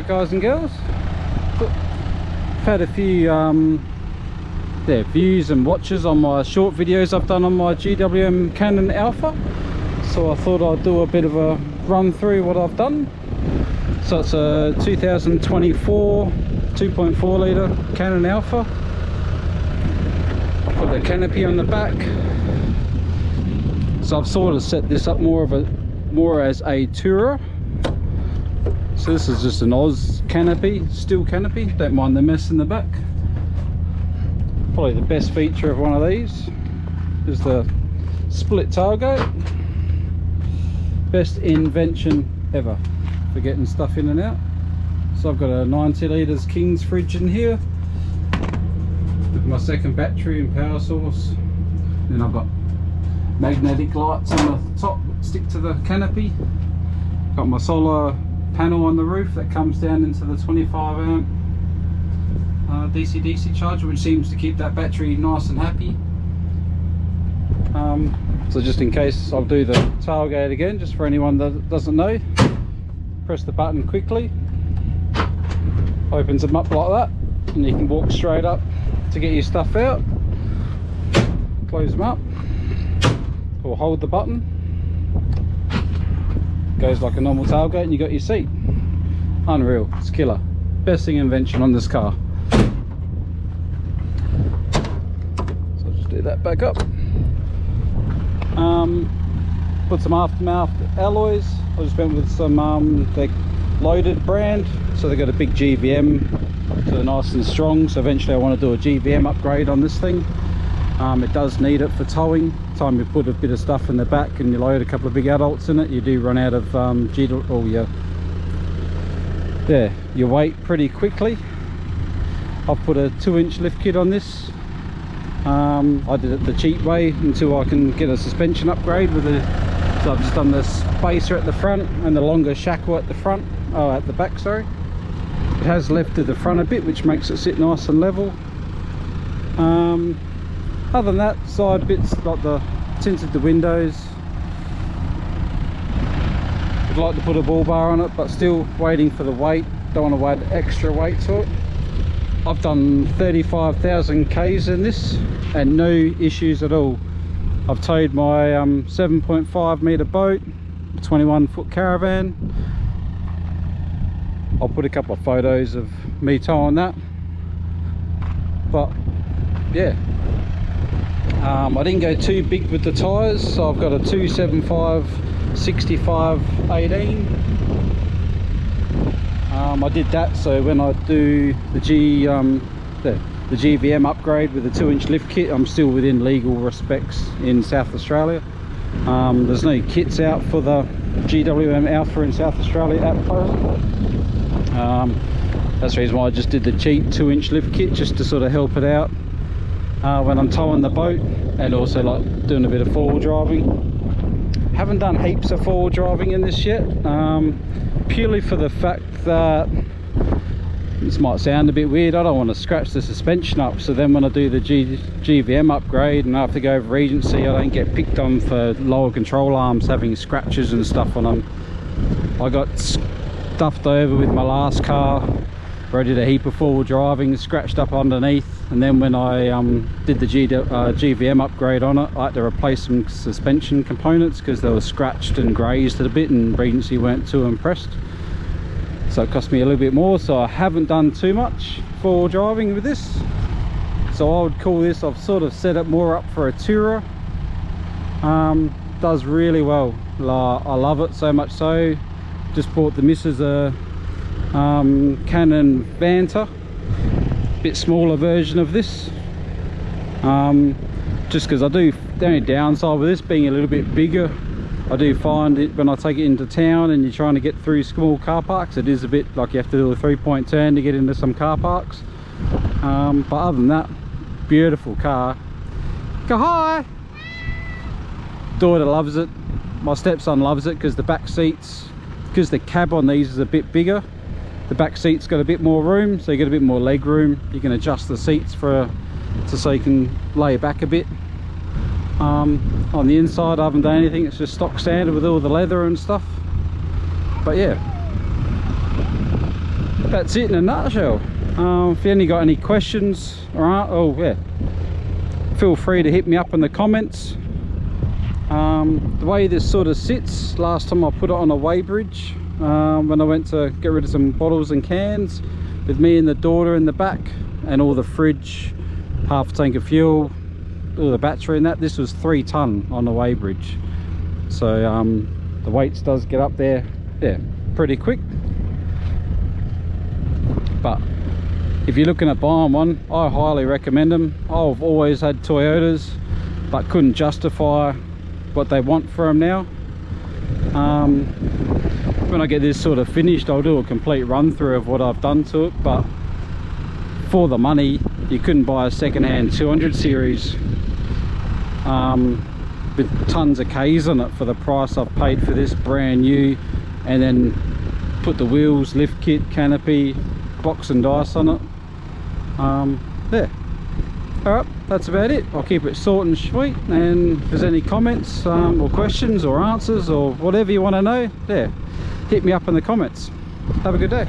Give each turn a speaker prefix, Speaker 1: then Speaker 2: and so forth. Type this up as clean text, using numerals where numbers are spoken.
Speaker 1: Alright guys and girls, I've had a few views and watches on my short videos I've done on my GWM Canon Alpha, so I thought I'd do a bit of a run through what I've done. So it's a 2024 2.4 litre Canon Alpha. I've got the Canopy on the back, so I've sort of set this up more as a tourer. So this is just an Oz canopy, steel canopy, don't mind the mess in the back. Probably the best feature of one of these is the split tailgate. Best invention ever for getting stuff in and out. So I've got a 90 litres King's fridge in here with my second battery and power source. Then I've got magnetic lights on the top that stick to the canopy. Got my solar panel on the roof that comes down into the 25 amp DC charger, which seems to keep that battery nice and happy. So just in case, I'll do the tailgate again, just for anyone that doesn't know. Press the button quickly, opens them up like that, and you can walk straight up to get your stuff out. Close them up, or hold the button. Goes like a normal tailgate and you got your seat. Unreal, it's killer. Best thing invention on this car. So I'll just do that back up. Put some aftermarket alloys. I just went with some the Loaded brand, so they got a big GVM, so they're nice and strong. So eventually I want to do a GVM upgrade on this thing. It does need it for towing. Time you put a bit of stuff in the back and you load a couple of big adults in it, you do run out of your weight pretty quickly. I've put a 2-inch lift kit on this. I did it the cheap way until I can get a suspension upgrade with the. So I've just done the spacer at the front and the longer shackle at the front. Oh, at the back, sorry. It has lifted the front a bit, which makes it sit nice and level. Other than that, side bits like the tinted the windows. I'd like to put a bull bar on it, but still waiting for the weight. Don't want to add extra weight to it. I've done 35,000 Ks in this and no issues at all. I've towed my 7.5 metre boat, 21-foot caravan. I'll put a couple of photos of me towing that. But yeah, I didn't go too big with the tyres, so I've got a 275 65 18. I did that so when I do the GVM upgrade with the 2-inch lift kit, I'm still within legal respects in South Australia. There's no kits out for the GWM Alpha in South Australia at present. That's the reason why I just did the cheap 2-inch lift kit, just to sort of help it out when I'm towing the boat, and also like doing a bit of four-wheel driving. Haven't done heaps of four-wheel driving in this yet, purely for the fact that this might sound a bit weird. I don't want to scratch the suspension up, so then when I do the GVM upgrade and I have to go over Regency, I don't get picked on for lower control arms having scratches and stuff on them. I got stuffed over with my last car where I did a heap of four-wheel driving, scratched up underneath, and then when I did the GVM upgrade on it, I had to replace some suspension components because they were scratched and grazed a bit, and Regency weren't too impressed. So it cost me a little bit more, so I haven't done too much four-wheel driving with this. So I would call this, I've sort of set it more up for a tourer. Does really well. I love it so much so. Just bought the missus a Canon Vanta, bit smaller version of this. Just because the only downside with this being a little bit bigger, I do find it when I take it into town and you're trying to get through small car parks, it is a bit like you have to do a 3-point turn to get into some car parks. But other than that, beautiful car. Go hi! Daughter loves it. My stepson loves it because the back seats, because the cab on these is a bit bigger, the back seat's got a bit more room, so you get a bit more leg room. You can adjust the seats so you can lay back a bit. On the inside I haven't done anything, it's just stock standard with all the leather and stuff. But yeah, that's it in a nutshell. If you only got any questions, oh yeah, feel free to hit me up in the comments. The way this sort of sits, last time I put it on a weighbridge, when I went to get rid of some bottles and cans, with me and the daughter in the back, and all the fridge, half a tank of fuel, all the battery and that. This was 3 ton on the weighbridge, so the weights does get up there, yeah, pretty quick. But if you're looking at buying one, I highly recommend them. I've always had Toyotas but couldn't justify what they want for them now. When I get this sort of finished, I'll do a complete run through of what I've done to it, but for the money you couldn't buy a second-hand 200 series with tons of K's on it for the price I've paid for this brand new, and then put the wheels, lift kit, canopy, box and dice on it. Yeah, all right, that's about it. I'll keep it short and sweet, and if there's any comments or questions or answers or whatever you want to know, yeah, hit me up in the comments. Have a good day.